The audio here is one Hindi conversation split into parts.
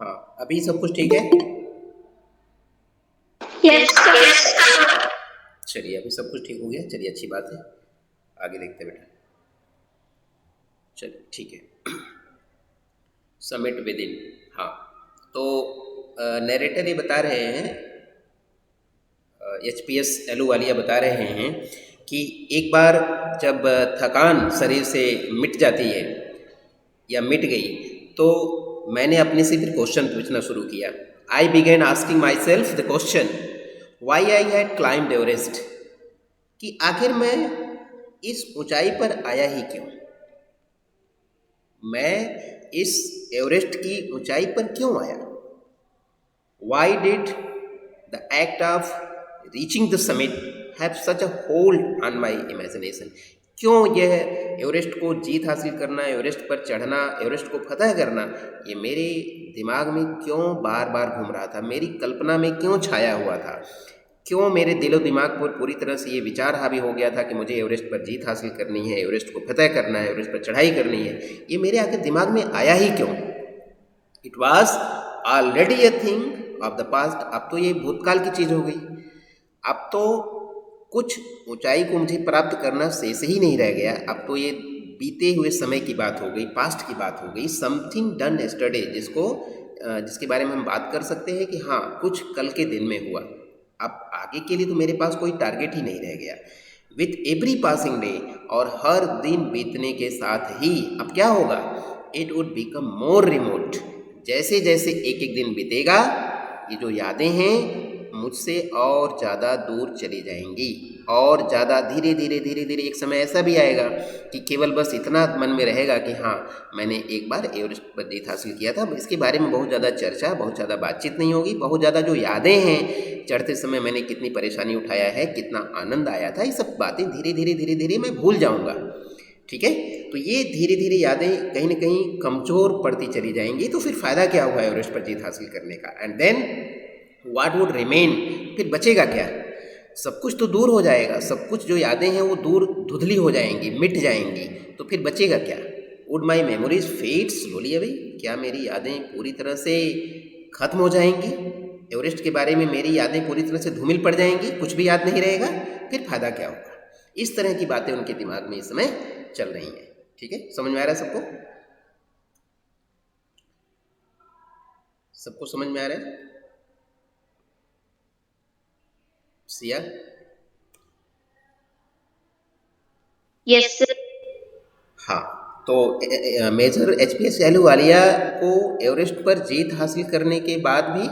हाँ, अभी सब कुछ ठीक है? Yes sir. चलिए, अभी सब कुछ ठीक हो गया। चलिए, अच्छी बात है। आगे देखते हैं बेटा। चलिए, ठीक है। Submit with in. हाँ, तो नरेटर ये बता रहे हैं, HPS एलूवालिया बता रहे हैं कि एक बार जब थकान शरीर से मिट जाती है या मिट गई, तो मैंने अपने से फिर क्वेश्चन पूछना शुरू किया। I begin asking myself the question why I had climbed Everest, कि आखिर मैं इस ऊंचाई पर आया ही क्यों, मैं इस एवरेस्ट की ऊंचाई पर क्यों आया। Why did the act of reaching the summit have such a hold on my imagination, क्यों यह एवरेस्ट को जीत हासिल करना, एवरेस्ट पर चढ़ना, एवरेस्ट को फतह करना, ये मेरे दिमाग में क्यों बार बार घूम रहा था, मेरी कल्पना में क्यों छाया हुआ था, क्यों मेरे दिलो दिमाग पर पूरी तरह से ये विचार हावी हो गया था कि मुझे एवरेस्ट पर जीत हासिल करनी है, एवरेस्ट को फतह करना है, एवरेस्ट पर चढ़ाई करनी है, ये मेरे आखिर दिमाग में आया ही क्यों। It was already a thing of the past, अब तो ये भूतकाल की चीज़ हो गई। अब तो कुछ ऊंचाई को मुझे प्राप्त करना शेष ही नहीं रह गया, अब तो ये बीते हुए समय की बात हो गई, पास्ट की बात हो गई। समथिंग डन यस्टरडे, जिसके बारे में हम बात कर सकते हैं कि हाँ कुछ कल के दिन में हुआ। अब आगे के लिए तो मेरे पास कोई टारगेट ही नहीं रह गया। विथ एवरी पासिंग डे, और हर दिन बीतने के साथ ही अब क्या होगा, it would become more remote, जैसे जैसे एक एक दिन बीतेगा ये जो यादें हैं मुझसे और ज़्यादा दूर चली जाएंगी, और ज़्यादा धीरे धीरे धीरे धीरे एक समय ऐसा भी आएगा कि केवल बस इतना मन में रहेगा कि हाँ मैंने एक बार एवरेस्ट पर जीत हासिल किया था। इसके बारे में बहुत ज़्यादा चर्चा, बहुत ज़्यादा बातचीत नहीं होगी, बहुत ज़्यादा जो यादें हैं, चढ़ते समय मैंने कितनी परेशानी उठाया है, कितना आनंद आया था, ये सब बातें धीरे धीरे धीरे धीरे मैं भूल जाऊँगा। ठीक है, तो ये धीरे धीरे यादें कहीं ना कहीं कमज़ोर पड़ती चली जाएंगी। तो फिर फ़ायदा क्या हुआ एवरेस्ट पर जीत हासिल करने का। And then what would remain, फिर बचेगा क्या, सब कुछ तो दूर हो जाएगा, सब कुछ जो यादें हैं वो दूर धुंधली हो जाएंगी, मिट जाएंगी, तो फिर बचेगा क्या। Would my memories fade slowly away, क्या मेरी यादें पूरी तरह से खत्म हो जाएंगी, एवरेस्ट के बारे में मेरी यादें पूरी तरह से धूमिल पड़ जाएंगी, कुछ भी याद नहीं रहेगा, फिर फायदा क्या होगा। इस तरह की बातें उनके दिमाग में इस समय चल रही हैं। ठीक है, समझ में आ रहा है सबको, सबको समझ में आ रहा है सिया? Yes sir. हाँ, तो मेजर HPS एलूवालिया को एवरेस्ट पर जीत हासिल करने के बाद भी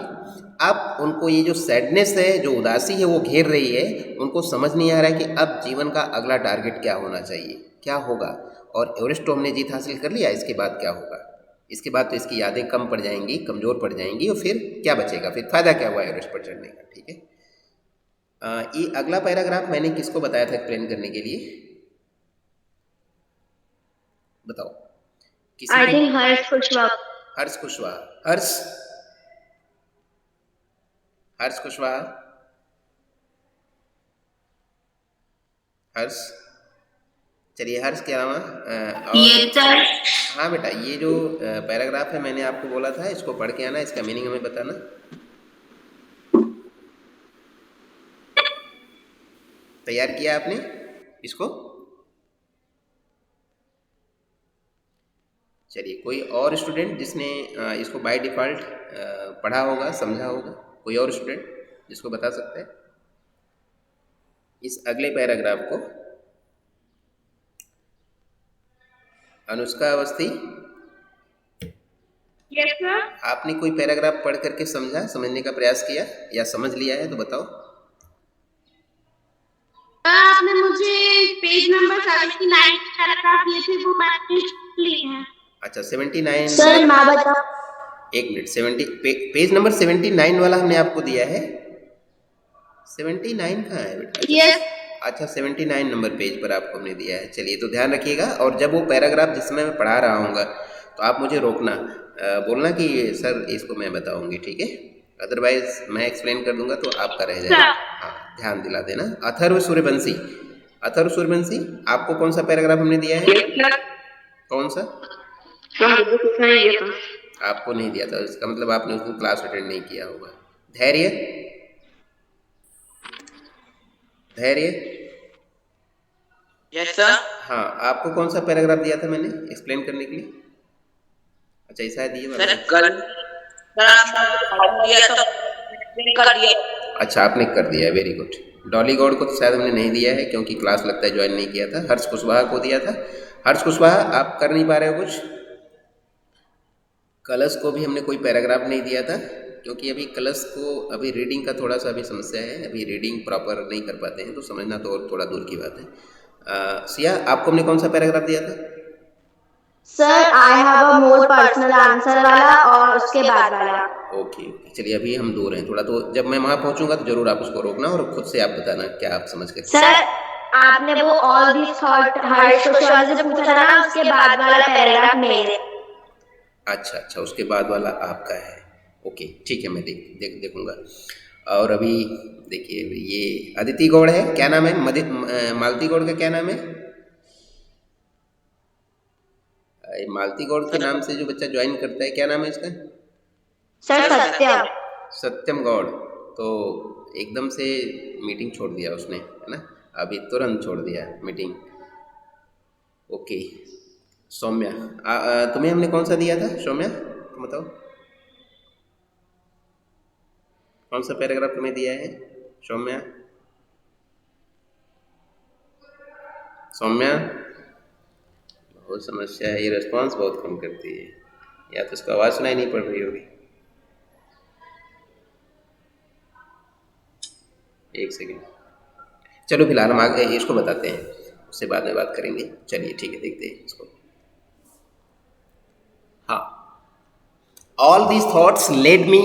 अब उनको ये जो सैडनेस है, जो उदासी है वो घेर रही है, उनको समझ नहीं आ रहा है कि अब जीवन का अगला टारगेट क्या होना चाहिए, क्या होगा। और एवरेस्ट तो हमने जीत हासिल कर लिया, इसके बाद क्या होगा, इसके बाद तो इसकी यादें कम पड़ जाएंगी, कमज़ोर पड़ जाएंगी, और फिर क्या बचेगा, फिर फ़ायदा क्या हुआ एवरेस्ट पर चढ़ने का। ठीक है, ये अगला पैराग्राफ मैंने किसको बताया था एक्सप्लेन करने के लिए, बताओ किसी आई को? थिंक हर्ष कुशवाहा। हर्ष कुशवाहा, हर्ष कुशवाहा, हर्ष। चलिए, हर्ष के अलावा ये सर। हाँ बेटा, ये जो पैराग्राफ है मैंने आपको बोला था इसको पढ़ के आना, इसका मीनिंग हमें बताना। तैयार किया आपने इसको? चलिए, कोई और स्टूडेंट जिसने इसको बाय डिफ़ॉल्ट पढ़ा होगा, समझा होगा, कोई और स्टूडेंट जिसको बता सकते हैं इस अगले पैराग्राफ को? Anushka Awasthi, yes sir. आपने कोई पैराग्राफ पढ़ करके समझा, समझने का प्रयास किया या समझ लिया है तो बताओ। आपने मुझे पेज नंबर 79 पैराग्राफ दिए थे वो मैंने लिए हैं। अच्छा, 79 सर मैं बताऊं? एक मिनट, पेज नंबर 79 वाला हमने आपको दिया है। 79 कहाँ है बेटा? यस। अच्छा, 79 नंबर पेज पर आपको हमने दिया है। चलिए, तो ध्यान रखिएगा, और जब वो पैराग्राफ जिस समय मैं पढ़ा रहा हूँगा तो आप मुझे रोकना, बोलना कि सर इसको मैं बताऊँगी, ठीक है, अदरवाइज मैं एक्सप्लेन कर दूंगा तो आपका रह जाएगा। हाँ, ध्यान दिला देना। अथर्व सूर्यवंशी, अथर्व सूर्यवंशी, आपको कौन सा पैराग्राफ हमने दिया है? कौन सा? आपको नहीं दिया था, इसका मतलब आपने उस दिन क्लास अटेंड नहीं किया होगा। धैर्य, धैर्य। Yes sir. हाँ, आपको कौन सा पैराग्राफ दिया था मैंने एक्सप्लेन करने के लिए? अच्छा, ऐसा है, दिए वाला सर है। कल सर आपने मुझे दिया तो मैंने कर दिया। अच्छा, आपने कर दिया है, वेरी गुड। डॉली गौड को तो शायद हमने नहीं दिया है क्योंकि क्लास लगता है ज्वाइन नहीं किया था। हर्ष कुशवाहा को दिया था। हर्ष कुशवाहा, आप कर नहीं पा रहे हो कुछ? कलश को भी हमने कोई पैराग्राफ नहीं दिया था क्योंकि अभी कलश को अभी रीडिंग का थोड़ा सा अभी समस्या है, अभी रीडिंग प्रॉपर नहीं कर पाते हैं, तो समझना तो और थोड़ा दूर की बात है। सिया, आपको हमने कौन सा पैराग्राफ दिया था? Sir I have a more personal answer वाला और उसके बाद वाला। ओके ओके, चलिए अभी हम दूर हैं थोड़ा, तो जब मैं वहाँ पहुँचूंगा तो जरूर आप उसको रोकना और खुद से आप बताना क्या आप समझ कर। सर आपने वो ऑल दिस थॉट हर्ष कुशवाहा से पूछा था ना, उसके बाद वाला पैराग्राफ मेरे। अच्छा अच्छा, उसके बाद वाला आपका है। ओके ठीक है, मैं देखूंगा। और अभी देखिए, ये अदिति गौड़ है, क्या नाम है? मालती गौड़ का क्या नाम है? मालती गौड़ के नाम से जो बच्चा ज्वाइन करता है, क्या नाम है इसका? सर सत्यम। सत्यम गौड़। तो एकदम से मीटिंग छोड़ दिया उसने, है ना? अभी तुरंत छोड़ दिया मीटिंग। ओके, सौम्या, तुम्हें हमने कौन सा दिया था सौम्या, तुम बताओ कौन सा पैराग्राफ तुम्हें दिया है सौम्या? सौम्या, बहुत समस्या है, ये रिस्पॉन्स बहुत कम करती है, या तो उसका आवाज़ सुनाई नहीं पड़ रही होगी। एक सेकेंड, चलो फिलहाल हम आगे इसको बताते हैं, उससे बाद में बात करेंगे। चलिए ठीक है, देखते हैं इसको। हाँ, all these thoughts led me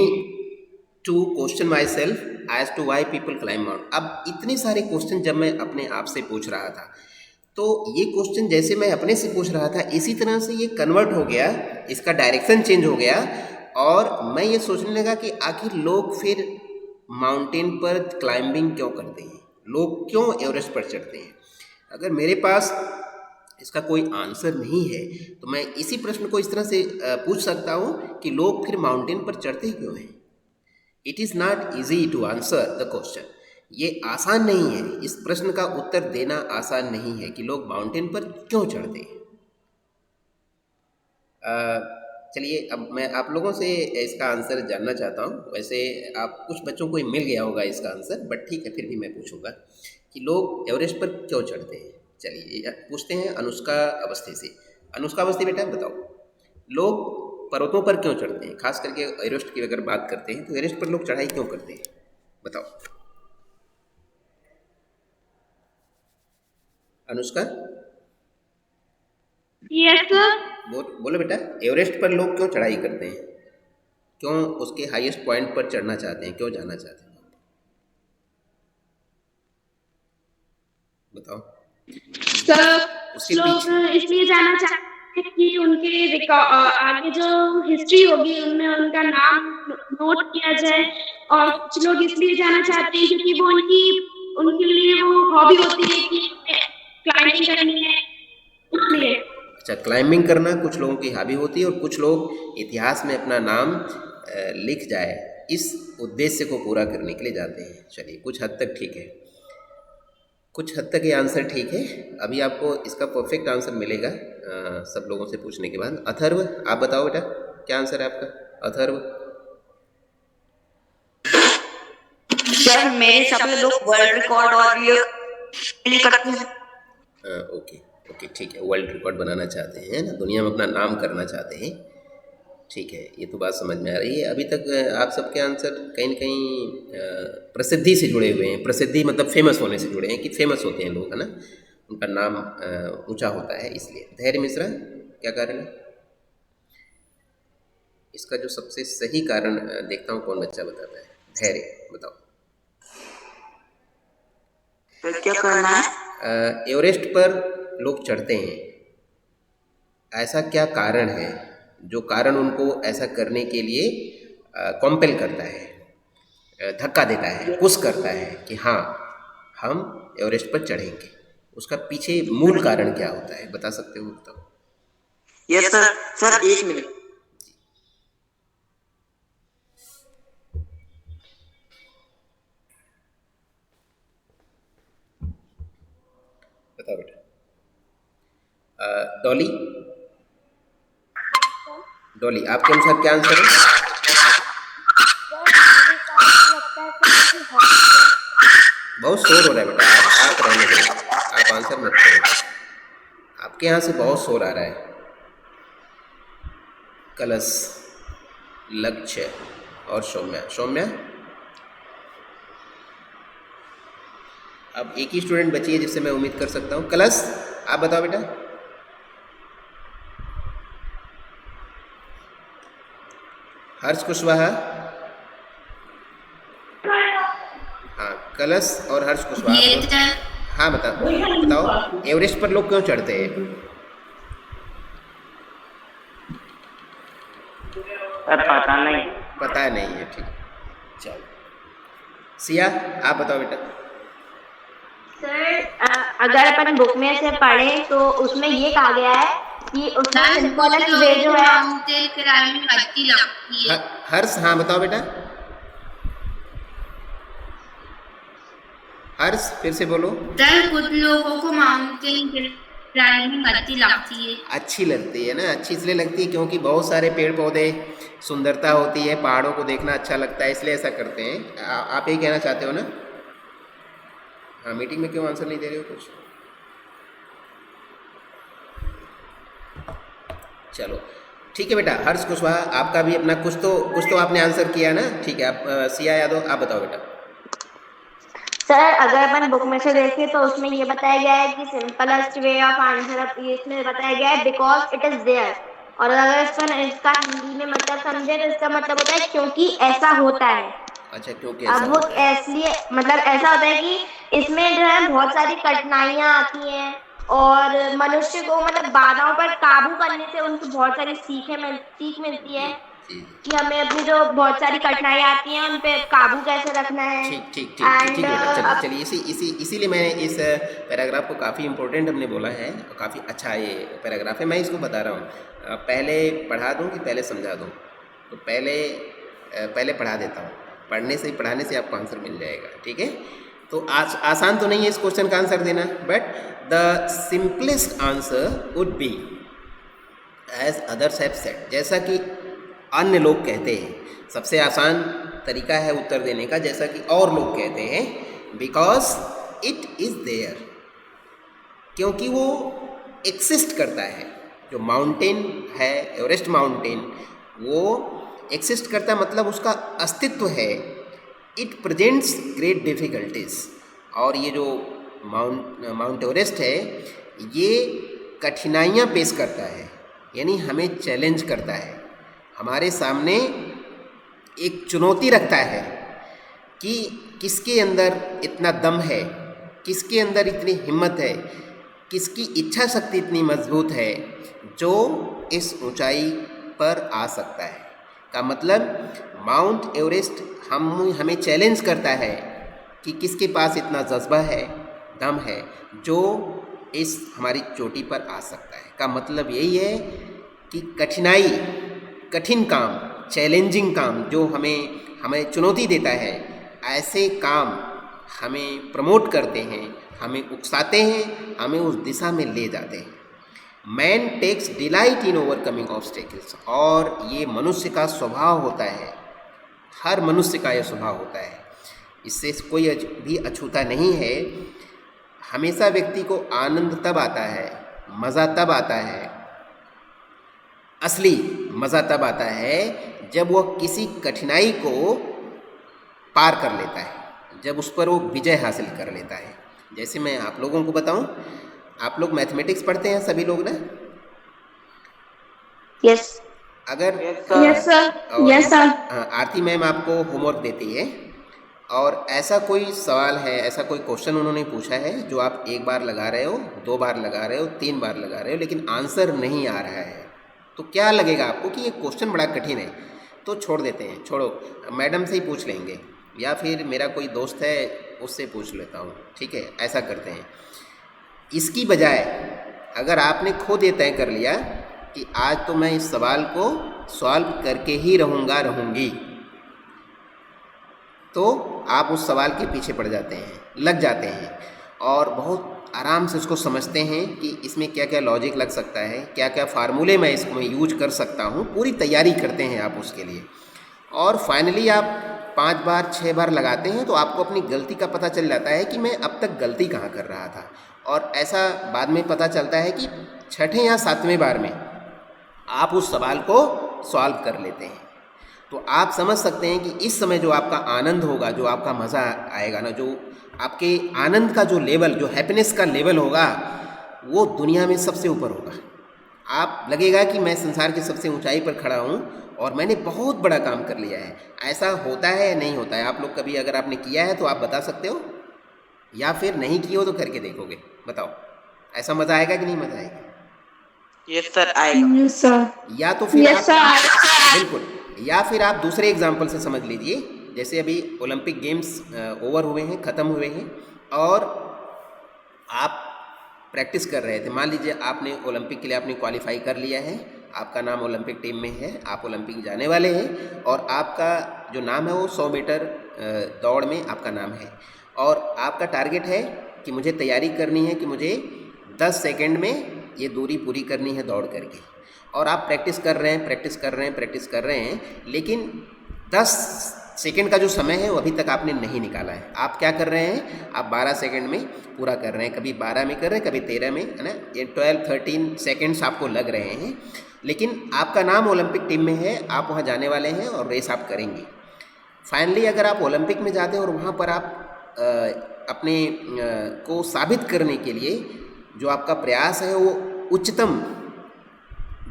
to question myself as to why people climb mount. अब इतने सारे क्वेश्चन जब मैं अपने आप से पूछ रहा था, तो ये क्वेश्चन जैसे मैं अपने से पूछ रहा था, इसी तरह से ये कन्वर्ट हो गया, इसका डायरेक्शन चेंज हो गया, और मैं ये सोचने लगा कि आखिर लोग फिर माउंटेन पर क्लाइंबिंग क्यों करते हैं, लोग क्यों एवरेस्ट पर चढ़ते हैं। अगर मेरे पास इसका कोई आंसर नहीं है तो मैं इसी प्रश्न को इस तरह से पूछ सकता हूँ कि लोग फिर माउंटेन पर चढ़ते क्यों हैं। It is not easy to answer the question. ये आसान नहीं है, इस प्रश्न का उत्तर देना आसान नहीं है कि लोग माउंटेन पर क्यों चढ़ते हैं। चलिए अब मैं आप लोगों से इसका आंसर जानना चाहता हूँ। वैसे आप कुछ बच्चों को ही मिल गया होगा इसका आंसर, बट ठीक है, फिर भी मैं पूछूंगा कि लोग एवरेस्ट पर क्यों चढ़ते हैं। चलिए पूछते हैं अनुष्का अवस्थी से। अनुष्का अवस्थी बेटा बताओ, लोग पर्वतों पर क्यों चढ़ते हैं, खास करके एवरेस्ट की अगर बात करते हैं तो एवरेस्ट पर लोग चढ़ाई क्यों करते हैं, बताओ अनुष्का। Yes sir. बोलो बेटा, एवरेस्ट पर लोग क्यों चढ़ाई करते हैं, क्यों उसके हाईएस्ट पॉइंट पर चढ़ना चाहते हैं, क्यों जाना चाहते हैं, बताओ। सर उसके लोग पीछे इसलिए जाना चाहते हैं कि उनके आगे जो हिस्ट्री होगी उनमें उनका नाम नोट किया जाए, और कुछ लोग इसलिए जाना चाहते हैं क्योंकि वो उनके लिए वो हॉबी होती है कि क्लाइंबिंग करनी है, इसलिए। अच्छा, क्लाइंबिंग करना कुछ लोगों की हॉबी होती है और कुछ लोग इतिहास में अपना नाम लिख जाए, इस उद्देश्य को पूरा करने के लिए जाते हैं। चलिए कुछ हद तक ठीक है, कुछ हद तक ये आंसर ठीक है। अभी आपको इसका परफेक्ट आंसर मिलेगा सब लोगों से पूछने के बाद। अथर्व, आप बताओ बेटा, क्या आंसर है आपका अथर्व? सर मेरे हिसाब से लोग वर्ल्ड रिकॉर्ड और ये करते हैं। ओके ओके ठीक है, वर्ल्ड रिकॉर्ड बनाना चाहते हैं ना, दुनिया में अपना नाम करना चाहते हैं। ठीक है, ये तो बात समझ में आ रही है। अभी तक आप सबके आंसर कहीं न कहीं प्रसिद्धि से जुड़े हुए हैं। प्रसिद्धि मतलब फेमस होने से जुड़े हैं, कि फेमस होते हैं लोग, है ना, उनका नाम ऊंचा होता है इसलिए। धैर्य मिश्रा, क्या कारण है इसका? जो सबसे सही कारण देखता हूँ कौन बच्चा बताता है। धैर्य बताओ। फिर क्या करना है? एवरेस्ट पर लोग चढ़ते हैं, ऐसा क्या कारण है जो कारण उनको ऐसा करने के लिए कॉम्पेल करता है, धक्का देता है, पुश करता है कि हाँ हम एवरेस्ट पर चढ़ेंगे। उसका पीछे मूल कारण क्या होता है, बता सकते हो? बताओ। Yes sir. सर एक मिनट। बताओ बेटा। डॉली, डॉली आपके अनुसार क्या आंसर है? बहुत शोर हो रहा है बेटा, आप रहने दो, आप आंसर मत करो, आपके यहाँ से बहुत शोर आ रहा है। कलश, लक्ष्य और सौम्या। सौम्या, अब एक ही स्टूडेंट बची है जिससे मैं उम्मीद कर सकता हूँ। कलश, आप बताओ बेटा। हर्ष कुशवाहा, हाँ कलश और हर्ष कुशवाहा। हाँ बताओ एवरेस्ट पर लोग क्यों चढ़ते हैं? पता नहीं। पता नहीं है, ठीक। चलो सिया, आप बताओ बेटा। सर अगर अपन बुक में से पढ़े तो उसमें ये कहा गया है कि उसका सिंपलेस्ट वे जो है माउंटेन क्लाइंबिंग अच्छी लगती है। हर्ष, हाँ बताओ बेटा। हर्ष फिर से बोलो। सर कुछ लोगों को माउंटेन क्लाइंबिंग अच्छी लगती है। अच्छी लगती है ना, अच्छी इसलिए लगती है क्योंकि बहुत सारे पेड़ पौधे, सुंदरता होती है, पहाड़ों को देखना अच्छा लगता है, इसलिए ऐसा करते हैं। आप यही कहना चाहते हो ना? हाँ, मीटिंग में क्यों आंसर नहीं दे रहे हो कुछ? चलो ठीक है बेटा। हर्ष कुशवाहा, आपका भी अपना कुछ तो आपने आंसर किया ना, ठीक है। आप सिया यादव, आप बताओ बेटा। सर अगर अपन बुक में से देखें तो उसमें ये बताया गया है कि सिंपलेस्ट वे ऑफ आंसर इसमें बताया गया है बिकॉज इट इज देयर, और अगर इसका हिंदी में मतलब समझे तो इसका मतलब होता है क्योंकि ऐसा होता है। अच्छा, क्योंकि अब ऐसा वो होता है। इसलिए मतलब ऐसा होता है कि इसमें जो है बहुत सारी कठिनाइयां आती हैं और मनुष्य को मतलब बाधाओं पर काबू करने से उनको बहुत सारी सीख मिलती है जी कि हमें अपनी जो बहुत सारी कठिनाइयां आती हैं उन पे काबू कैसे रखना है। ठीक एंड बेटा। चलिए इसीलिए मैंने इस पैराग्राफ को काफ़ी इम्पोर्टेंट हमने बोला है, काफ़ी अच्छा ये पैराग्राफ है। मैं इसको बता रहा हूँ, पहले पढ़ा दूँ कि पहले समझा दूँ? तो पहले पढ़ा देता हूँ, पढ़ाने से आपको आंसर मिल जाएगा, ठीक है। तो आसान तो नहीं है इस क्वेश्चन का आंसर देना, but the simplest answer would be as others have said, जैसा कि अन्य लोग कहते हैं। सबसे आसान तरीका है उत्तर देने का, जैसा कि और लोग कहते हैं, बिकॉज इट इज़ देयर, क्योंकि वो एक्सिस्ट करता है। जो माउंटेन है, एवरेस्ट माउंटेन, वो एक्सिस्ट करता मतलब उसका अस्तित्व है। इट प्रेजेंट्स ग्रेट डिफ़िकल्टीज, और ये जो माउंट एवरेस्ट है ये कठिनाइयाँ पेश करता है, यानी हमें चैलेंज करता है, हमारे सामने एक चुनौती रखता है कि किसके अंदर इतना दम है, किसके अंदर इतनी हिम्मत है, किसकी इच्छा शक्ति इतनी मजबूत है जो इस ऊंचाई पर आ सकता है। का मतलब माउंट एवरेस्ट हमें चैलेंज करता है कि किसके पास इतना जज्बा है, दम है, जो इस हमारी चोटी पर आ सकता है। का मतलब यही है कि कठिन काम, चैलेंजिंग काम जो हमें चुनौती देता है, ऐसे काम हमें प्रमोट करते हैं, हमें उकसाते हैं, हमें उस दिशा में ले जाते हैं। Man takes delight in overcoming obstacles, और ये मनुष्य का स्वभाव होता है, हर मनुष्य का यह स्वभाव होता है, इससे कोई भी अछूता नहीं है। हमेशा व्यक्ति को आनंद तब आता है, मज़ा तब आता है, असली मज़ा तब आता है जब वह किसी कठिनाई को पार कर लेता है, जब उस पर वो विजय हासिल कर लेता है। जैसे मैं आप लोगों को बताऊं, आप लोग मैथमेटिक्स पढ़ते हैं सभी लोग ना? यस अगर यस सर। आरती मैम आपको होमवर्क देती है और ऐसा कोई सवाल है, ऐसा कोई क्वेश्चन उन्होंने पूछा है जो आप एक बार लगा रहे हो, 2 बार लगा रहे हो, 3 बार लगा रहे हो, लेकिन आंसर नहीं आ रहा है, तो क्या लगेगा आपको कि ये क्वेश्चन बड़ा कठिन है, तो छोड़ देते हैं, छोड़ो मैडम से ही पूछ लेंगे, या फिर मेरा कोई दोस्त है उससे पूछ लेता हूँ, ठीक है, ऐसा करते हैं। इसकी बजाय अगर आपने खुद ये तय कर लिया कि आज तो मैं इस सवाल को सॉल्व करके ही रहूँगी, तो आप उस सवाल के पीछे पड़ जाते हैं, लग जाते हैं और बहुत आराम से उसको समझते हैं कि इसमें क्या क्या लॉजिक लग सकता है, क्या क्या फार्मूले मैं इसको यूज कर सकता हूँ, पूरी तैयारी करते हैं आप उसके लिए। और फाइनली आप 5 बार 6 बार लगाते हैं तो आपको अपनी गलती का पता चल जाता है कि मैं अब तक गलती कहाँ कर रहा था, और ऐसा बाद में पता चलता है कि 6ठे या 7वें बार में आप उस सवाल को सॉल्व कर लेते हैं। तो आप समझ सकते हैं कि इस समय जो आपका आनंद होगा, जो आपका मज़ा आएगा ना, जो आपके आनंद का जो लेवल, जो हैप्पीनेस का लेवल होगा, वो दुनिया में सबसे ऊपर होगा। आप लगेगा कि मैं संसार की सबसे ऊंचाई पर खड़ा हूँ और मैंने बहुत बड़ा काम कर लिया है। ऐसा होता है या नहीं होता है? आप लोग कभी अगर आपने किया है तो आप बता सकते हो, या फिर नहीं किए हो तो करके देखोगे। बताओ, ऐसा मज़ा आएगा कि नहीं मज़ा आएगा? यस सर, आएगा। या तो फिर Yes, आप बिल्कुल, या फिर आप दूसरे एग्जाम्पल से समझ लीजिए। जैसे अभी ओलंपिक गेम्स ओवर हुए हैं, ख़त्म हुए हैं, और आप प्रैक्टिस कर रहे थे। मान लीजिए आपने ओलंपिक के लिए आपने क्वालिफाई कर लिया है, आपका नाम ओलंपिक टीम में है, आप ओलंपिक जाने वाले हैं, और आपका जो नाम है वो 100 मीटर दौड़ में आपका नाम है, और आपका टारगेट है कि मुझे तैयारी करनी है कि मुझे 10 सेकंड में ये दूरी पूरी करनी है दौड़ करके। और आप प्रैक्टिस कर रहे हैं, लेकिन 10 सेकंड का जो समय है वो अभी तक आपने नहीं निकाला है। आप क्या कर रहे हैं? आप 12 सेकंड में पूरा कर रहे हैं, कभी 12 में कर रहे हैं, कभी 13 में, है ना। ये 12-13 सेकंड्स आपको लग रहे हैं, लेकिन आपका नाम ओलंपिक टीम में है, आप वहाँ जाने वाले हैं और रेस आप करेंगे। फाइनली अगर आप ओलंपिक में जाते हैं और वहाँ पर आप अपने को साबित करने के लिए जो आपका प्रयास है वो उच्चतम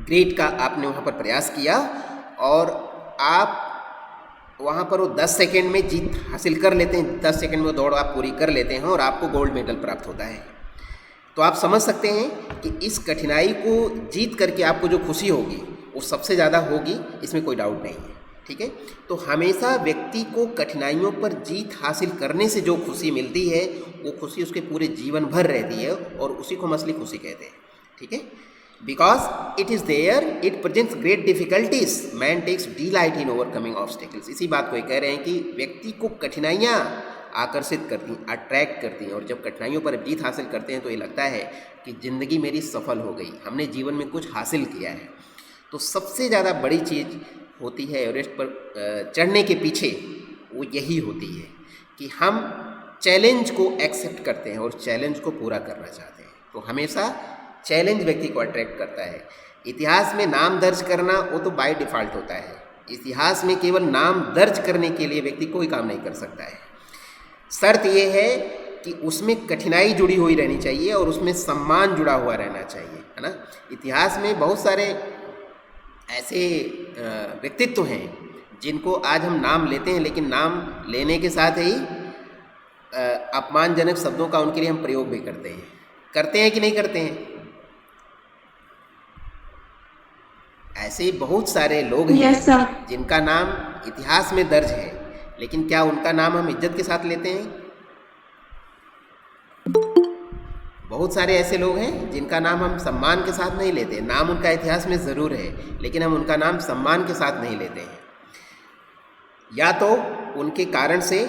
ग्रेड का आपने वहाँ पर प्रयास किया, और आप वहाँ पर वो 10 सेकेंड में जीत हासिल कर लेते हैं, 10 सेकेंड में दौड़ आप पूरी कर लेते हैं और आपको गोल्ड मेडल प्राप्त होता है। तो आप समझ सकते हैं कि इस कठिनाई को जीत करके आपको जो खुशी होगी वो सबसे ज़्यादा होगी, इसमें कोई डाउट नहीं है। ठीक है, तो हमेशा व्यक्ति को कठिनाइयों पर जीत हासिल करने से जो खुशी मिलती है वो खुशी उसके पूरे जीवन भर रहती है, और उसी को हम असली खुशी कहते हैं। ठीक है, because it is there, it presents great difficulties, man takes delight in overcoming obstacles. इसी बात को ये कह रहे हैं कि व्यक्ति को कठिनाइयाँ आकर्षित करती हैं, अट्रैक्ट करती हैं, और जब कठिनाइयों पर जीत हासिल करते हैं तो ये लगता है कि ज़िंदगी मेरी सफल हो गई, हमने जीवन में कुछ हासिल किया है। तो सबसे ज़्यादा बड़ी चीज़ होती है एवरेस्ट पर चढ़ने के पीछे, वो यही होती है कि हम चैलेंज को एक्सेप्ट करते हैं और चैलेंज को पूरा करना चाहते हैं। तो हमेशा चैलेंज व्यक्ति को अट्रैक्ट करता है। इतिहास में नाम दर्ज करना वो तो बाय डिफ़ॉल्ट होता है। इतिहास में केवल नाम दर्ज करने के लिए व्यक्ति कोई काम नहीं कर सकता है। शर्त ये है कि उसमें कठिनाई जुड़ी हुई रहनी चाहिए और उसमें सम्मान जुड़ा हुआ रहना चाहिए, है ना। इतिहास में बहुत सारे ऐसे व्यक्तित्व हैं जिनको आज हम नाम लेते हैं, लेकिन नाम लेने के साथ ही अपमानजनक शब्दों का उनके लिए हम प्रयोग भी करते हैं कि नहीं करते हैं। ऐसे बहुत सारे लोग हैं जिनका नाम इतिहास में दर्ज है, लेकिन क्या उनका नाम हम इज्जत के साथ लेते हैं? बहुत सारे ऐसे लोग हैं जिनका नाम हम सम्मान के साथ नहीं लेते। नाम उनका इतिहास में ज़रूर है, लेकिन हम उनका नाम सम्मान के साथ नहीं लेते हैं। या तो उनके कारण से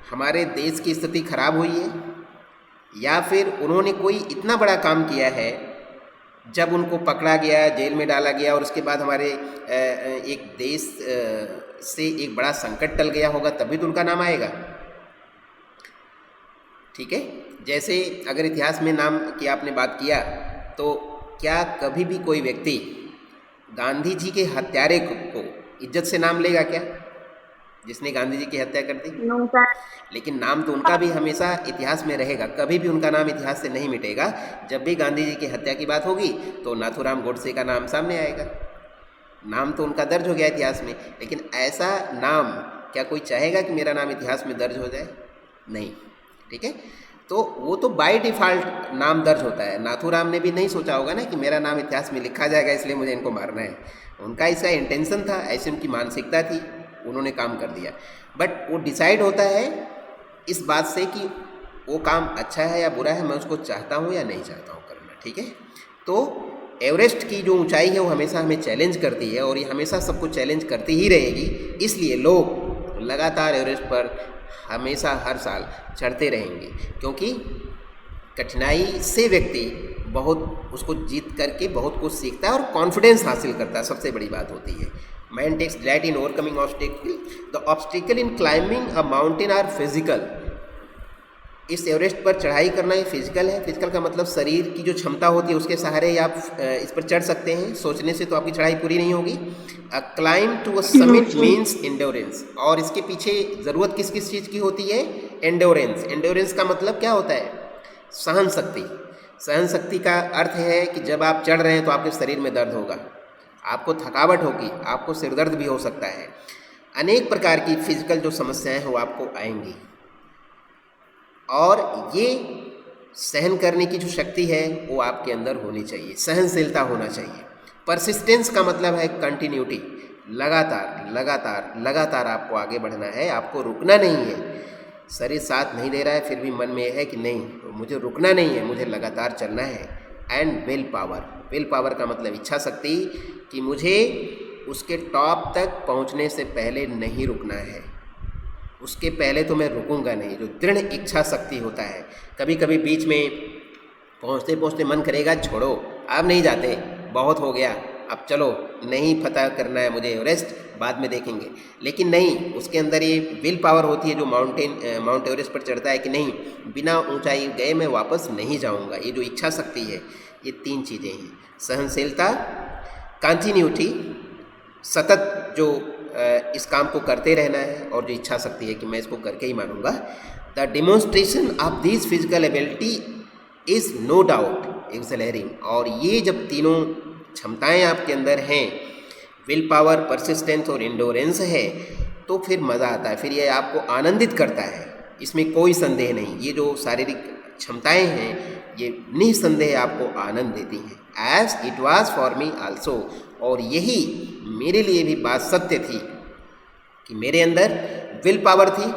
हमारे देश की स्थिति खराब हुई है, या फिर उन्होंने कोई इतना बड़ा काम किया है, जब उनको पकड़ा गया, जेल में डाला गया, और उसके बाद हमारे एक देश से एक बड़ा संकट टल गया होगा, तभी तो उनका नाम आएगा। ठीक है, जैसे अगर इतिहास में नाम की आपने बात किया, तो क्या कभी भी कोई व्यक्ति गांधी जी के हत्यारे को इज्जत से नाम लेगा क्या, जिसने गांधी जी की हत्या कर दी? लेकिन नाम तो उनका भी हमेशा इतिहास में रहेगा, कभी भी उनका नाम इतिहास से नहीं मिटेगा। जब भी गांधी जी की हत्या की बात होगी तो नाथूराम गोडसे का नाम सामने आएगा। नाम तो उनका दर्ज हो गया इतिहास में, लेकिन ऐसा नाम क्या कोई चाहेगा कि मेरा नाम इतिहास में दर्ज हो जाए? नहीं। ठीक है, तो वो तो बाय डिफ़ॉल्ट नाम दर्ज होता है। नाथूराम ने भी नहीं सोचा होगा ना कि मेरा नाम इतिहास में लिखा जाएगा इसलिए मुझे इनको मारना है। उनका ऐसा इंटेंशन था, ऐसी उनकी मानसिकता थी, उन्होंने काम कर दिया। बट वो डिसाइड होता है इस बात से कि वो काम अच्छा है या बुरा है, मैं उसको चाहता हूँ या नहीं चाहता हूँ करना। ठीक है, तो एवरेस्ट की जो ऊंचाई है वो हमेशा हमें चैलेंज करती है, और ये हमेशा सबको चैलेंज करती ही रहेगी। इसलिए लोग लगातार एवरेस्ट पर हमेशा हर साल चढ़ते रहेंगे, क्योंकि कठिनाई से व्यक्ति बहुत उसको जीत करके बहुत कुछ सीखता है और कॉन्फिडेंस हासिल करता है, सबसे बड़ी बात होती है। Man takes delight in overcoming obstacle. The obstacle in climbing a mountain are physical. इस एवरेस्ट पर चढ़ाई करना ये फिजिकल है। फिजिकल का मतलब शरीर की जो क्षमता होती है उसके सहारे आप इस पर चढ़ सकते हैं। सोचने से तो आपकी चढ़ाई पूरी नहीं होगी। A climb to a summit means endurance. और इसके पीछे ज़रूरत किस किस चीज़ की होती है? एंड्योरेंस। एंड्योरेंस का मतलब क्या होता है? सहन शक्ति। सहन शक्ति का अर्थ है कि जब आप चढ़ रहे हैं तो आपके शरीर में दर्द होगा, आपको थकावट होगी, आपको सिरदर्द भी हो सकता है, अनेक प्रकार की फिजिकल जो समस्याएं हैं वो आपको आएंगी। और ये सहन करने की जो शक्ति है वो आपके अंदर होनी चाहिए, सहनशीलता होना चाहिए। परसिस्टेंस का मतलब है कंटिन्यूटी, लगातार लगातार लगातार आपको आगे बढ़ना है, आपको रुकना नहीं है। शरीर साथ नहीं दे रहा है फिर भी मन में है कि नहीं मुझे रुकना नहीं है, मुझे लगातार चलना है। And will power. Will power का मतलब इच्छा शक्ति, कि मुझे उसके टॉप तक पहुंचने से पहले नहीं रुकना है, उसके पहले तो मैं रुकूंगा नहीं। जो दृढ़ इच्छा शक्ति होता है, कभी कभी बीच में पहुंचते पहुंचते मन करेगा छोड़ो अब नहीं जाते, बहुत हो गया, अब चलो नहीं फतह करना है मुझे एवरेस्ट, बाद में देखेंगे। लेकिन नहीं, उसके अंदर ये विल पावर होती है जो माउंट एवरेस्ट पर चढ़ता है कि नहीं बिना ऊंचाई गए मैं वापस नहीं जाऊंगा। ये जो इच्छा शक्ति है, ये तीन चीज़ें हैं, सहनशीलता, कंटिन्यूटी, सतत जो इस काम को करते रहना है, और जो इच्छा शक्ति है कि मैं इसको करके ही मानूंगा। The demonstration of this physical ability is no doubt exhilarating. और ये जब तीनों क्षमताएं आपके अंदर हैं, विल पावर, परसिस्टेंस और इंडोरेंस है, तो फिर मज़ा आता है, फिर ये आपको आनंदित करता है, इसमें कोई संदेह नहीं। ये जो शारीरिक क्षमताएं हैं ये निसंदेह आपको आनंद देती हैं। As it was for me also. और यही मेरे लिए भी बात सत्य थी कि मेरे अंदर विल पावर थी,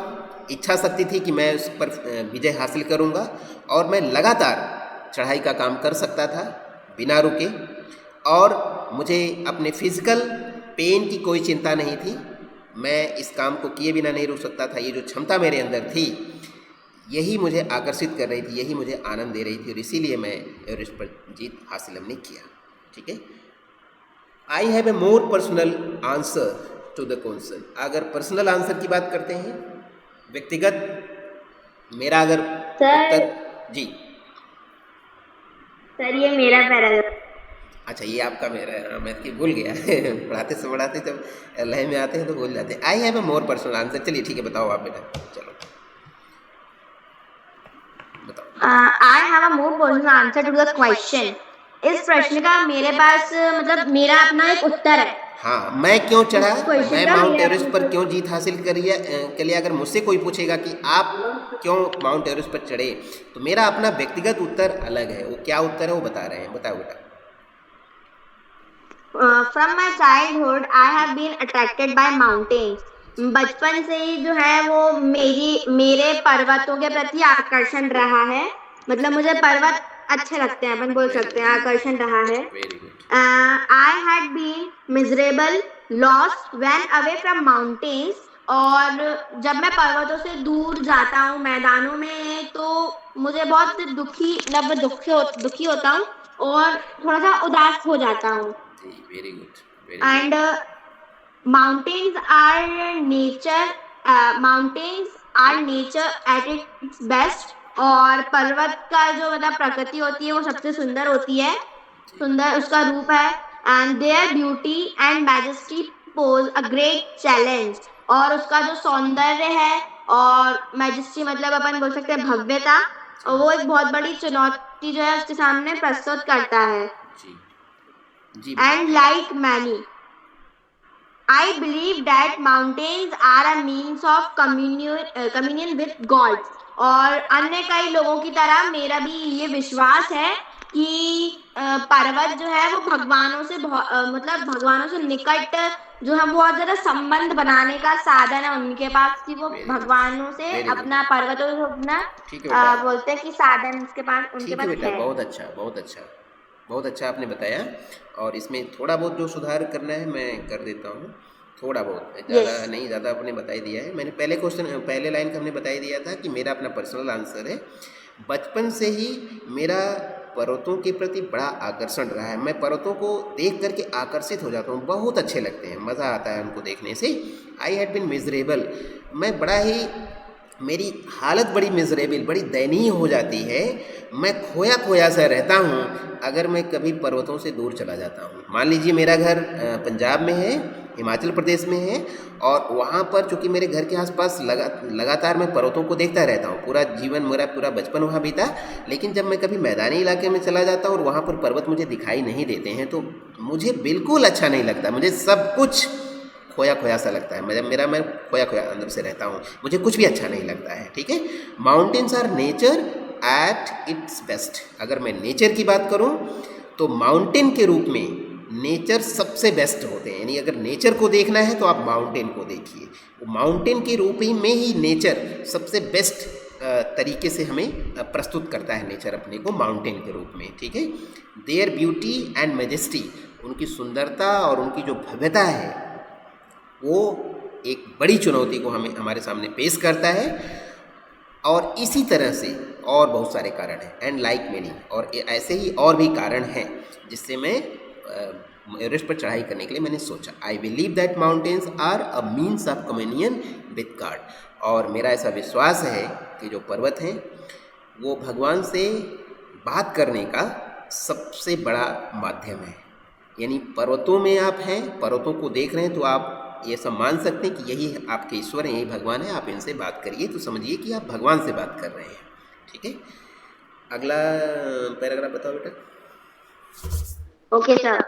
इच्छा शक्ति थी कि मैं उस पर विजय हासिल करूंगा, और मैं लगातार चढ़ाई का काम कर सकता था बिना रुके, और मुझे अपने फिजिकल पेन की कोई चिंता नहीं थी, मैं इस काम को किए बिना नहीं रुक सकता था। ये जो क्षमता मेरे अंदर थी यही मुझे आकर्षित कर रही थी, यही मुझे आनंद दे रही थी, और इसीलिए मैं एवरेस्ट पर जीत हासिल हमने किया। ठीक है। I have a more personal answer to the question. अगर पर्सनल आंसर की बात करते हैं, व्यक्तिगत मेरा अगर उत्तर, जी सर ये मेरा पैराग्राफ। अच्छा ये आपका मेरा है, मैं कि भूल गया पढ़ाते से पढ़ाते जब लय में आते हैं तो भूल जाते हैं। I have a more personal answer. चलिए ठीक है, बताओ आप बेटा, चलो बताओ। I have a more personal answer to the question. इस प्रश्न का मेरे पास मतलब मेरा अपना एक उत्तर है। हाँ, मैं क्यों चढ़ा, क्वेश्चन मैं का माउंट मेरा एवरेस्ट पर क्यों जीत हासिल करिए के लिए अगर मुझसे कोई पूछेगा कि आप क्यों माउंट एवरेस्ट पर चढ़े, तो मेरा अपना व्यक्तिगत उत्तर अलग है। वो क्या उत्तर है वो बता रहे हैं, बताओ बेटा। From my childhood I have been attracted by mountains. बचपन से ही जो है वो मेरे पर्वतों के प्रति आकर्षण रहा है। मतलब मुझे पर्वत अच्छे लगते हैं, अपन बोल सकते हैं आकर्षण रहा है। I had been miserable lost when away from mountains. और जब मैं पर्वतों से दूर जाता हूँ मैदानों में तो मुझे बहुत दुखी होता हूँ और थोड़ा सा उदास हो जाता हूँ। Very good. And mountains are nature at its best। और पर्वत का जो मतलब प्रकृति होती है वो सबसे सुंदर होती है, सुंदर उसका रूप है। and their beauty and majesty pose a great challenge। और उसका जो सौंदर्य है और मैजेस्टी मतलब अपन बोल सकते हैं भव्यता, और वो एक बहुत बड़ी चुनौती जो है उसके सामने प्रस्तुत करता है। And like many, I believe that mountains are a means of communion with God। और अन्य कई लोगों की तरह मेरा भी ये विश्वास है कि पर्वत जो है वो भगवानों से निकट जो है बहुत ज़्यादा संबंध बनाने का साधन है उनके पास, कि वो भगवानों से अपना पर्वतों से अपना बोलते हैं कि साधन उसके पास उनके पास है। बहुत अच्छा, बहुत अच्छा, बहुत अच्छा आपने बताया। और इसमें थोड़ा बहुत जो सुधार करना है मैं कर देता हूँ, थोड़ा बहुत, ज़्यादा नहीं, ज़्यादा आपने बता ही दिया है। मैंने पहले लाइन का हमने बता ही दिया था कि मेरा अपना पर्सनल आंसर है। बचपन से ही मेरा पर्वतों के प्रति बड़ा आकर्षण रहा है। मैं पर्वतों को देख करके आकर्षित हो जाता हूँ, बहुत अच्छे लगते हैं, मज़ा आता है उनको देखने से। आई हैड बिन मिजरेबल, मैं बड़ा ही, मेरी हालत बड़ी मिजरेबल, बड़ी दयनीय हो जाती है। मैं खोया खोया सा रहता हूँ अगर मैं कभी पर्वतों से दूर चला जाता हूँ। मान लीजिए मेरा घर पंजाब में है, हिमाचल प्रदेश में है, और वहाँ पर चूँकि मेरे घर के आसपास लगातार मैं पर्वतों को देखता रहता हूँ, पूरा जीवन, मेरा पूरा बचपन वहाँ बीता। लेकिन जब मैं कभी मैदानी इलाके में चला जाता हूँ और वहाँ पर पर्वत मुझे दिखाई नहीं देते हैं तो मुझे बिल्कुल अच्छा नहीं लगता, मुझे सब कुछ खोया खोया सा लगता है। मैं खोया खोया अंदर से रहता हूँ, मुझे कुछ भी अच्छा नहीं लगता है। ठीक है, mountains are nature at its best. अगर मैं नेचर की बात करूँ तो माउंटेन के रूप में नेचर सबसे बेस्ट होते हैं। यानी अगर नेचर को देखना है तो आप माउंटेन को देखिए, माउंटेन के रूप ही में ही नेचर सबसे बेस्ट तरीके से हमें प्रस्तुत करता है नेचर अपने को माउंटेन के रूप में। ठीक है, देयर ब्यूटी एंड मैजेस्टी, उनकी सुंदरता और उनकी जो भव्यता है वो एक बड़ी चुनौती को हमें हमारे सामने पेश करता है। और इसी तरह से और बहुत सारे कारण हैं, एंड लाइक मेनी, और ऐसे ही और भी कारण हैं जिससे मैं एवरेस्ट पर चढ़ाई करने के लिए मैंने सोचा। I believe that mountains are a means of communion with God, और मेरा ऐसा विश्वास है कि जो पर्वत हैं वो भगवान से बात करने का सबसे बड़ा माध्यम है। यानी पर्वतों में आप हैं, पर्वतों को देख रहे हैं तो आप ये सब मान सकते हैं कि यही आपके ईश्वर हैं, यही भगवान है, आप इनसे बात करिए तो समझिए कि आप भगवान से बात कर रहे हैं। ठीक है, अगला पैराग्राफ बताओ बेटा। Okay, sir.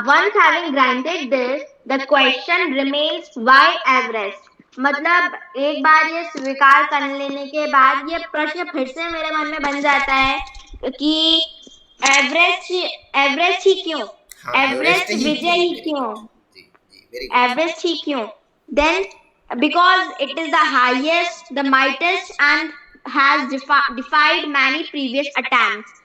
Once having granted this, the question remains why Everest? मतलब एक बार ये स्वीकार कर लेने के बाद ये प्रश्न फिर से मेरे मन में बन जाता है कि एवरेस्ट ही क्यों, एवरेस्ट विजय ही क्यों, एवरेस्ट ही क्यों? Then because it is the highest, the mightiest and has defied many previous attempts.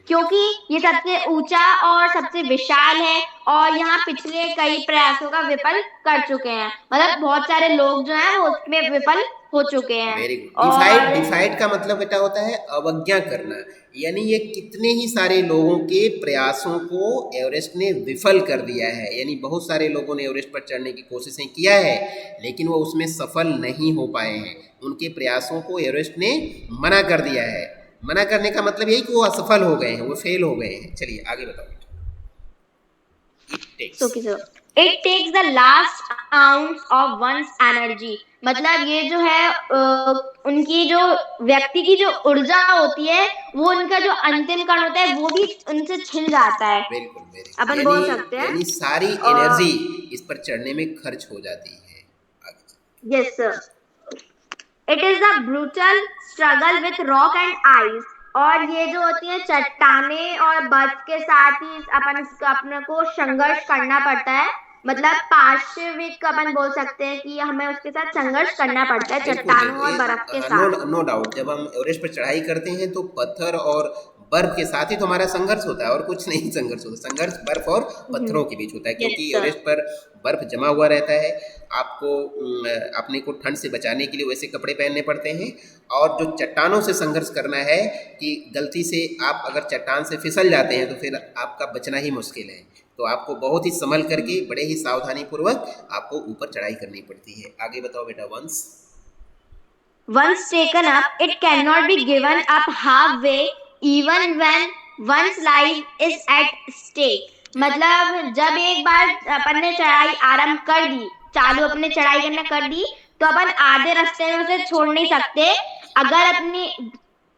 क्योंकि ये सबसे ऊंचा और सबसे विशाल है और यहाँ पिछले कई प्रयासों का विफल कर चुके हैं। मतलब बहुत सारे लोग जो हैं वो उसमें विफल हो चुके हैं। Very good. डिफाइड का मतलब बेटा होता है अवज्ञा करना, यानी ये कितने ही सारे लोगों के प्रयासों को एवरेस्ट ने विफल कर दिया है। यानी बहुत सारे लोगों ने एवरेस्ट पर चढ़ने की कोशिशें किया है लेकिन वो उसमें सफल नहीं हो पाए हैं, उनके प्रयासों को एवरेस्ट ने मना कर दिया है। मना करने का मतलब यही कि वो असफल हो गए हैं, वो फेल हो गए हैं। चलिए आगे बताओ। It takes the last ounce of one's energy. मतलब ये जो है उनकी जो व्यक्ति की जो ऊर्जा होती है वो उनका जो अंतिम कण होता है वो भी उनसे छिन जाता है। बिल्कुल अपन बोल सकते हैं, यानी सारी एनर्जी इस पर चढ़ने में खर्च हो जाती है। Yes sir. It is a brutal struggle with rock and ice. और ये जो होती है चट्टाने और बर्फ के साथ ही अपने को संघर्ष करना पड़ता है। मतलब पार्श्विक अपन बोल सकते हैं कि हमें उसके साथ संघर्ष करना पड़ता है चट्टानों और बर्फ के साथ। नो डाउट, जब हम एवरेस्ट पर चढ़ाई करते हैं तो पत्थर और बर्फ के साथ ही तो हमारा संघर्ष होता है और कुछ नहीं संघर्ष होता। संघर्ष बर्फ और पत्थरों के बीच होता है क्योंकि एवरेस्ट पर बर्फ जमा हुआ रहता है। आपको अपने को ठंड से बचाने के लिए वैसे कपड़े पहनने पड़ते हैं। और जो चट्टानों से संघर्ष करना है कि गलती से आप अगर चट्टान से फिसल जाते हैं तो फिर आपका बचना ही मुश्किल है। तो आपको बहुत ही संभल करके बड़े ही सावधानी पूर्वक आपको ऊपर चढ़ाई करनी पड़ती है। आगे बताओ बेटा। Once taken up, it cannot be given up halfway, even when one's life is at stake. मतलब जब एक बार अपन ने चढ़ाई आरंभ कर दी, चालू अपने चढ़ाई करना कर दी, तो अपन आधे रास्ते में उसे छोड़ नहीं सकते। अगर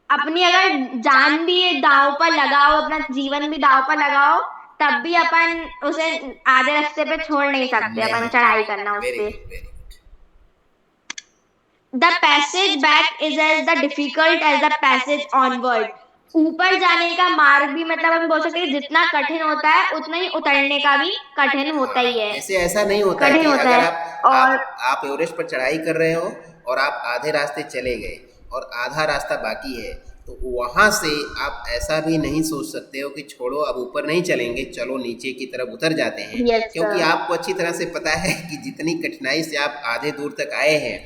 अपनी अगर जान भी दांव पर लगाओ, अपना जीवन भी दांव पर लगाओ, तब भी अपन उसे आधे रास्ते पे छोड़ नहीं सकते। अपन चढ़ाई करना उससे। The passage back is as difficult as the passage onward. ऊपर जाने का मार्ग भी मतलब हम बोल सकते हैं जितना कठिन होता है उतना ही उतरने का भी कठिन होता ही है। ऐसा नहीं होता कि अगर आप एवरेस्ट पर चढ़ाई कर रहे हो और आप आधे रास्ते चले गए और आधा रास्ता बाकी है तो वहाँ से आप ऐसा भी नहीं सोच सकते हो कि छोड़ो अब ऊपर नहीं चलेंगे, चलो नीचे की तरफ उतर जाते हैं। क्योंकि आपको अच्छी तरह से पता है कि जितनी कठिनाई से आप आधे दूर तक आए हैं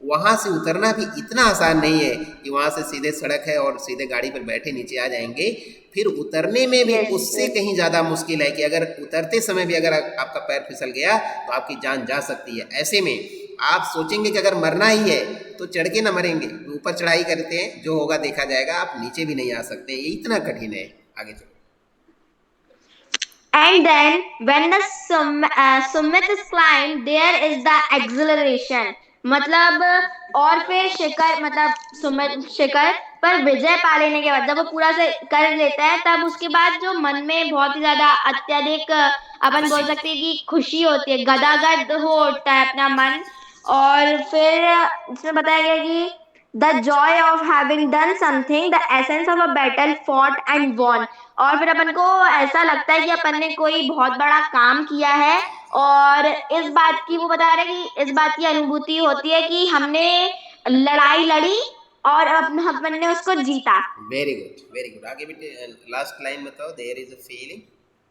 वहाँ से उतरना भी इतना आसान नहीं है कि वहाँ से सीधे सड़क है और सीधे गाड़ी पर बैठे नीचे आ जाएंगे। फिर उतरने में भी Yes, उससे yes. कहीं ज़्यादा मुश्किल है कि अगर उतरते समय भी अगर आपका पैर फिसल गया तो आपकी जान जा सकती है। ऐसे में आप सोचेंगे कि अगर मरना ही है तो चढ़ के ना मरेंगे, ऊपर चढ़ाई करते हैं, जो होगा देखा जाएगा, आप नीचे भी नहीं आ सकते। ये इतना कठिन है। आगे चलो। And then when the summit is climbed, there is the exhilaration. मतलब और फिर शिखर मतलब सुमित शिखर पर विजय पा लेने के बाद जब वो पूरा से कर लेता है, तब उसके बाद जो मन में बहुत ही ज्यादा अत्यधिक अपन बोल सकते हैं कि खुशी होती है, गदागद हो उठता है अपना मन। और फिर इसमें बताया गया कि the joy of having done something, the essence of a battle fought and won. और फिर अपन को ऐसा लगता है कि अपन ने कोई बहुत बड़ा काम किया है, और इस बात की वो बता रहे हैं कि इस बात की अनुभूति होती है कि हमने लड़ाई लड़ी और अपन ने उसको जीता। Very good, very good. आगे बेटे लास्ट लाइन बताओ। There is a feeling,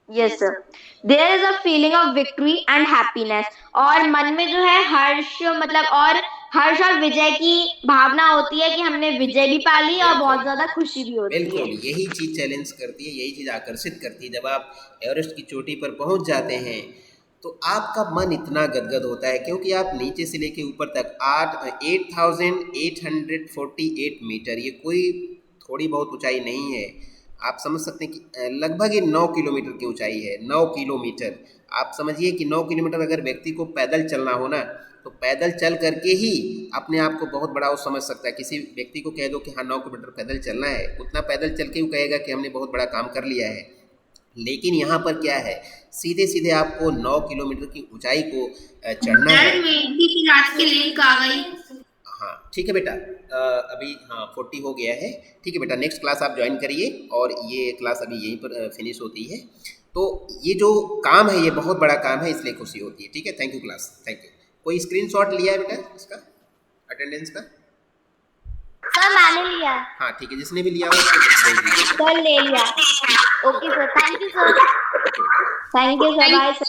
yes sir, there is a feeling of victory and happiness. और मन में जो है हर्ष मतलब और हर्ष और विजय की भावना होती है कि हमने विजय भी पा ली और बहुत ज्यादा खुशी भी होती है। बिल्कुल यही चीज़ चैलेंज करती है, यही चीज़ आकर्षित करती है। जब आप एवरेस्ट की चोटी पर पहुंच जाते हैं तो आपका मन इतना गदगद होता है, क्योंकि आप नीचे से लेके ऊपर तक 8,848 मीटर, ये कोई थोड़ी बहुत ऊंचाई नहीं है। आप समझ सकते हैं कि लगभग ये 9 किलोमीटर की ऊंचाई है। 9 किलोमीटर, आप समझिए कि 9 किलोमीटर अगर व्यक्ति को पैदल चलना हो ना, तो पैदल चल करके ही अपने आप को बहुत बड़ा वो समझ सकता है। किसी व्यक्ति को कह दो कि हाँ 9 किलोमीटर पैदल चलना है, उतना पैदल चल के वो कहेगा कि हमने बहुत बड़ा काम कर लिया है। लेकिन यहाँ पर क्या है, सीधे सीधे आपको 9 किलोमीटर की ऊंचाई को चढ़ना है। सर मेरी क्लास की लिंक आ गई। हाँ ठीक है बेटा, अभी हाँ 40 हो गया है। ठीक है बेटा, नेक्स्ट क्लास आप ज्वाइन करिए और ये क्लास अभी यहीं पर फिनिश होती है। तो ये जो काम है ये बहुत बड़ा काम है, इसलिए खुशी होती है। ठीक है, thank you class, thank you. कोई स्क्रीनशॉट लिया है बेटा इसका अटेंडेंस का? सर मैंने लिया। हाँ ठीक है, जिसने भी लिया हो उसको भेज दीजिए। सर ले लिया। Okay sir, thank you sir, thank you sir, bye sir.